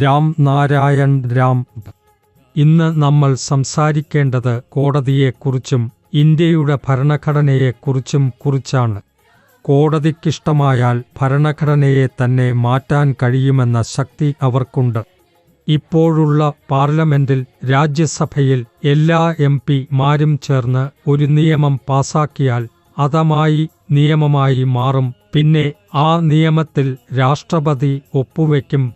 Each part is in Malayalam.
രാം നാരായൺ രാം. ഇന്ന് നമ്മൾ സംസാരിക്കേണ്ടത് കോടതിയെക്കുറിച്ചും ഇന്ത്യയുടെ ഭരണഘടനയെക്കുറിച്ചാണ്. കോടതിക്കിഷ്ടമായാൽ ഭരണഘടനയെ തന്നെ മാറ്റാൻ കഴിയുമെന്ന ശക്തി അവർക്കുണ്ട്. ഇപ്പോഴുള്ള പാർലമെന്റിൽ, രാജ്യസഭയിൽ എല്ലാ എം.പി.മാരും ചേർന്ന് ഒരു നിയമം പാസാക്കിയാൽ അതമായി നിയമമായി മാറും. പിന്നെ ആ നിയമത്തിൽ രാഷ്ട്രപതി ഒപ്പുവെക്കും.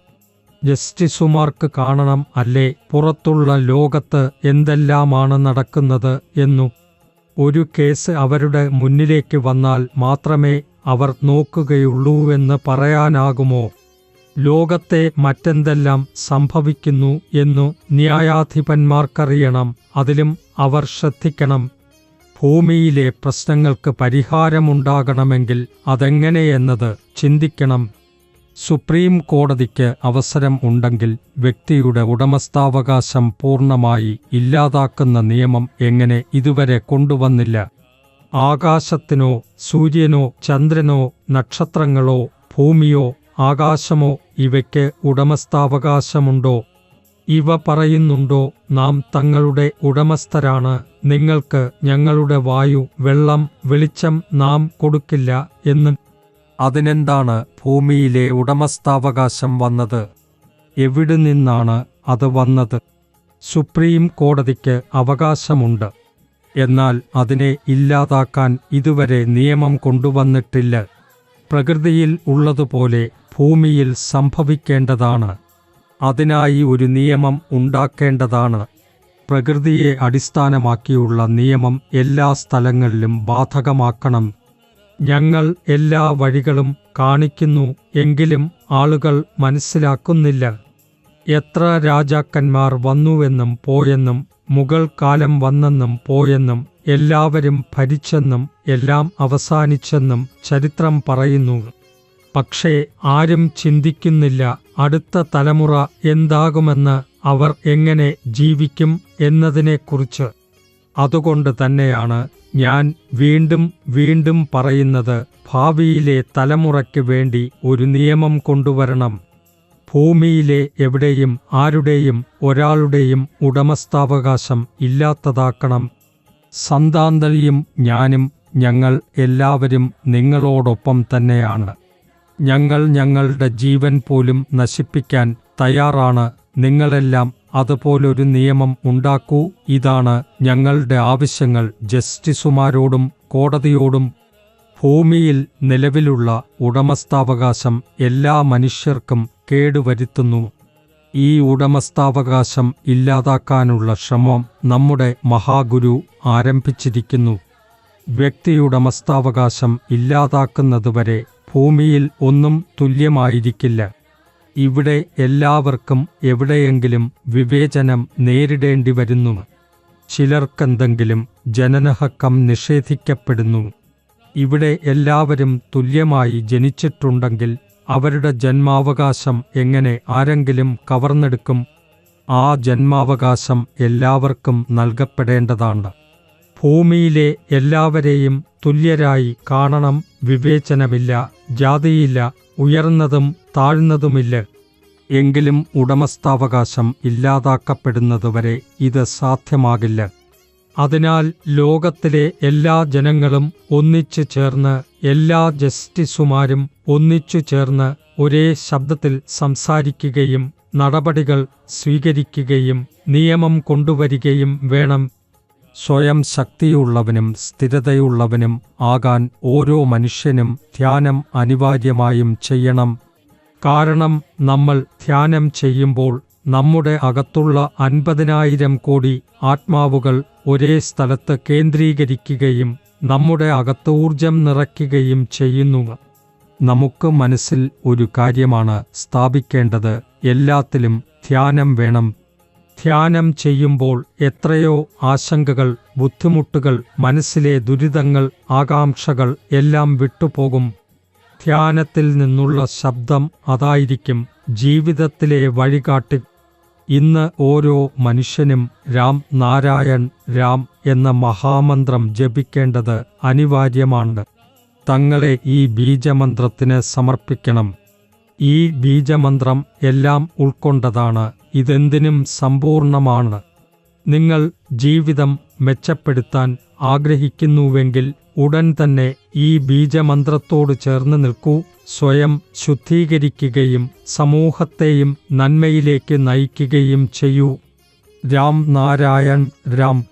ജസ്റ്റിസുമാർക്ക് കാണണം അല്ലേ പുറത്തുള്ള ലോകത്ത് എന്തെല്ലാമാണ് നടക്കുന്നത് എന്നു. ഒരു കേസ് അവരുടെ മുന്നിലേക്ക് വന്നാൽ മാത്രമേ അവർ നോക്കുകയുള്ളൂവെന്ന് പറയാനാകുമോ? ലോകത്തെ മറ്റെന്തെല്ലാം സംഭവിക്കുന്നു എന്നു ന്യായാധിപന്മാർക്കറിയണം. അതിലും അവർ ശ്രദ്ധിക്കണം. ഭൂമിയിലെ പ്രശ്നങ്ങൾക്ക് പരിഹാരമുണ്ടാകണമെങ്കിൽ അതെങ്ങനെയെന്നത് ചിന്തിക്കണം. സുപ്രീം കോടതിക്ക് അവസരം ഉണ്ടെങ്കിൽ വ്യക്തിയുടെ ഉടമസ്ഥാവകാശം പൂർണ്ണമായി ഇല്ലാതാക്കുന്ന നിയമം എങ്ങനെ ഇതുവരെ കൊണ്ടുവന്നില്ല? ആകാശത്തിനോ സൂര്യനോ ചന്ദ്രനോ നക്ഷത്രങ്ങളോ ഭൂമിയോ ആകാശമോ ഇവയ്ക്ക് ഉടമസ്ഥാവകാശമുണ്ടോ? ഇവ പറയുന്നുണ്ടോ നാം തങ്ങളുടെ ഉടമസ്ഥരാണ്, നിങ്ങൾക്ക് ഞങ്ങളുടെ വായു, വെള്ളം, വെളിച്ചം നാം കൊടുക്കില്ല എന്ന്? അതിനെന്താണ് ഭൂമിയിലെ ഉടമസ്ഥാവകാശം വന്നത്? എവിടെ നിന്നാണ് അത് വന്നത്? സുപ്രീം കോടതിക്ക് അവകാശമുണ്ട്. എന്നാൽ അതിനെ ഇല്ലാതാക്കാൻ ഇതുവരെ നിയമം കൊണ്ടുവന്നിട്ടില്ല. പ്രകൃതിയിൽ ഉള്ളതുപോലെ ഭൂമിയിൽ സംഭവിക്കേണ്ടതാണ്. അതിനായി ഒരു നിയമം ഉണ്ടാക്കേണ്ടതാണ്. പ്രകൃതിയെ അടിസ്ഥാനമാക്കിയുള്ള നിയമം എല്ലാ സ്ഥലങ്ങളിലും ബാധകമാക്കണം. ഞങ്ങൾ എല്ലാ വഴികളും കാണിക്കുന്നു, എങ്കിലും ആളുകൾ മനസ്സിലാക്കുന്നില്ല. എത്ര രാജാക്കന്മാർ വന്നുവെന്നും പോയെന്നും മുഗൾ കാലം വന്നെന്നും പോയെന്നും എല്ലാവരും ഭരിച്ചെന്നും എല്ലാം അവസാനിച്ചെന്നും ചരിത്രം പറയുന്നു. പക്ഷേ ആരും ചിന്തിക്കുന്നില്ല അടുത്ത തലമുറ എന്താകുമെന്ന്, അവർ എങ്ങനെ ജീവിക്കും എന്നതിനെക്കുറിച്ച്. അതുകൊണ്ട് തന്നെയാണ് ഞാൻ വീണ്ടും വീണ്ടും പറയുന്നത്, ഭാവിയിലെ തലമുറയ്ക്ക് വേണ്ടി ഒരു നിയമം കൊണ്ടുവരണം. ഭൂമിയിലെ എവിടെയും ആരുടെയും ഒരാളുടെയും ഉടമസ്ഥാവകാശം ഇല്ലാത്തതാക്കണം. സന്താന്തരിയും ഞാനും, ഞങ്ങൾ എല്ലാവരും നിങ്ങളോടൊപ്പം തന്നെയാണ്. ഞങ്ങൾ ഞങ്ങളുടെ ജീവൻ പോലും നശിപ്പിക്കാൻ തയ്യാറാണ്. നിങ്ങളെല്ലാം അതുപോലൊരു നിയമം ഉണ്ടാക്കൂ. ഇതാണ് ഞങ്ങളുടെ ആവശ്യങ്ങൾ ജസ്റ്റിസുമാരോടും കോടതിയോടും. ഭൂമിയിൽ നിലവിലുള്ള ഉടമസ്ഥാവകാശം എല്ലാ മനുഷ്യർക്കും കേടുവരുത്തുന്നു. ഈ ഉടമസ്ഥാവകാശം ഇല്ലാതാക്കാനുള്ള ശ്രമം നമ്മുടെ മഹാഗുരു ആരംഭിച്ചിരിക്കുന്നു. വ്യക്തിയുടമസ്ഥാവകാശം ഇല്ലാതാക്കുന്നതുവരെ ഭൂമിയിൽ ഒന്നും തുല്യമായിരിക്കില്ല. ഇവിടെ എല്ലാവർക്കും എവിടെയെങ്കിലും വിവേചനം നേരിടേണ്ടി വരുന്നു. ചിലർക്കെന്തെങ്കിലും ജനനഹക്കം നിഷേധിക്കപ്പെടുന്നു. ഇവിടെ എല്ലാവരും തുല്യമായി ജനിച്ചിട്ടുണ്ടെങ്കിൽ അവരുടെ ജന്മാവകാശം എങ്ങനെ ആരെങ്കിലും കവർന്നെടുക്കും? ആ ജന്മാവകാശം എല്ലാവർക്കും നൽകപ്പെടേണ്ടതാണ്. ഭൂമിയിലെ എല്ലാവരെയും തുല്യരായി കാണണം. വിവേചനമില്ല, ജാതിയില്ല, ഉയർന്നതും താഴ്ന്നതുമില്ല. എങ്കിലും ഉടമസ്ഥാവകാശം ഇല്ലാതാക്കപ്പെടുന്നതുവരെ ഇത് സാധ്യമാകില്ല. അതിനാൽ ലോകത്തിലെ എല്ലാ ജനങ്ങളും ഒന്നിച്ചു ചേർന്ന്, എല്ലാ ജസ്റ്റിസുമാരും ഒന്നിച്ചു ചേർന്ന് ഒരേ ശബ്ദത്തിൽ സംസാരിക്കുകയും നടപടികൾ സ്വീകരിക്കുകയും നിയമം കൊണ്ടുവരികയും വേണം. സ്വയം ശക്തിയുള്ളവനും സ്ഥിരതയുള്ളവനും ആകാൻ ഓരോ മനുഷ്യനും ധ്യാനം അനിവാര്യമായും ചെയ്യണം. കാരണം നമ്മൾ ധ്യാനം ചെയ്യുമ്പോൾ നമ്മുടെ അകത്തുള്ള 50,000 കോടി ആത്മാവുകൾ ഒരേ സ്ഥലത്ത് കേന്ദ്രീകരിക്കുകയും നമ്മുടെ അകത്ത് ഊർജം നിറയ്ക്കുകയും ചെയ്യുന്നു. നമുക്ക് മനസ്സിൽ ഒരു കാര്യമാണ് സ്ഥാപിക്കേണ്ടത്, എല്ലാത്തിലും ധ്യാനം വേണം. ധ്യാനം ചെയ്യുമ്പോൾ എത്രയോ ആശങ്കകൾ, ബുദ്ധിമുട്ടുകൾ, മനസ്സിലെ ദുരിതങ്ങൾ, ആകാംക്ഷകൾ എല്ലാം വിട്ടുപോകും. ധ്യാനത്തിൽ നിന്നുള്ള ശബ്ദം അതായിരിക്കും ജീവിതത്തിലെ വഴികാട്ടി. ഇന്ന് ഓരോ മനുഷ്യനും രാം നാരായൺ രാം എന്ന മഹാമന്ത്രം ജപിക്കേണ്ടത് അനിവാര്യമാണ്. തങ്ങളെ ഈ ബീജമന്ത്രത്തിന് സമർപ്പിക്കണം. ഈ ബീജമന്ത്രം എല്ലാം ഉൾക്കൊണ്ടതാണ്. ഇതെന്തിനും സമ്പൂർണ്ണമാണ്. നിങ്ങൾ ജീവിതം മെച്ചപ്പെടുത്താൻ ആഗ്രഹിക്കുന്നുവെങ്കിൽ ഉടൻ തന്നെ ഈ ബീജമന്ത്രത്തോട് ചേർന്ന് നിൽക്കൂ. സ്വയം ശുദ്ധീകരിക്കുകയും സമൂഹത്തെയും നന്മയിലേക്ക് നയിക്കുകയും ചെയ്യൂ. രാം നാരായൺ രാം.